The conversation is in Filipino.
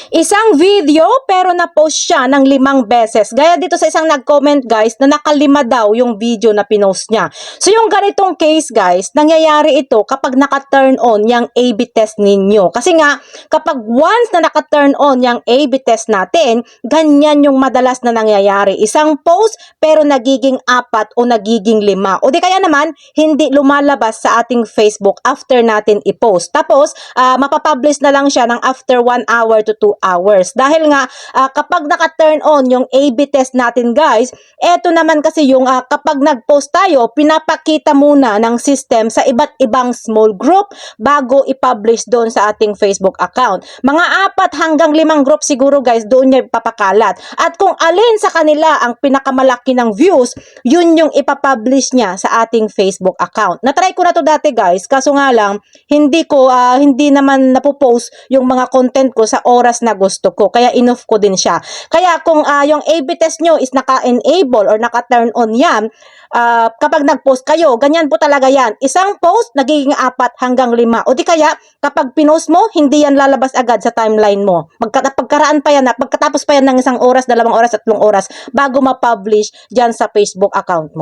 Isang video pero na-post siya ng 5 beses. Gaya dito sa isang nag-comment guys na nakalima daw yung video na pinost niya. So yung ganitong case guys, nangyayari ito kapag naka-turn on yung A/B test ninyo. Kasi nga kapag once na naka-turn on yung A/B test natin, ganyan yung madalas na nangyayari. Isang post pero nagiging 4 o nagiging 5. O di kaya naman hindi lumalabas sa ating Facebook after natin i-post. Tapos mapapublish na lang siya ng after 1 hour to 2 hours. Dahil nga kapag naka-turn on yung A/B test natin guys, eto naman kasi yung kapag nag-post tayo, pinapakita muna ng system sa iba't ibang small group bago i-publish doon sa ating Facebook account. Mga 4 hanggang 5 group siguro guys, doon niya ipapakalat. At kung alin sa kanila ang pinakamalaki ng views, yun yung ipapublish niya sa ating Facebook account. Na-try ko na to dati guys, kaso nga lang hindi naman napopost yung mga content ko sa oras na gusto ko. Kaya in-off ko din siya. Kaya kung yung A/B test nyo is naka-enable or naka-turn on yan, kapag nag-post kayo, ganyan po talaga yan. Isang post, nagiging 4 hanggang 5. O di kaya, kapag pinost mo, hindi yan lalabas agad sa timeline mo. Pagkaraan pa yan, pagkatapos pa yan ng 1 oras, 2 oras, 3 oras, bago ma-publish dyan sa Facebook account mo.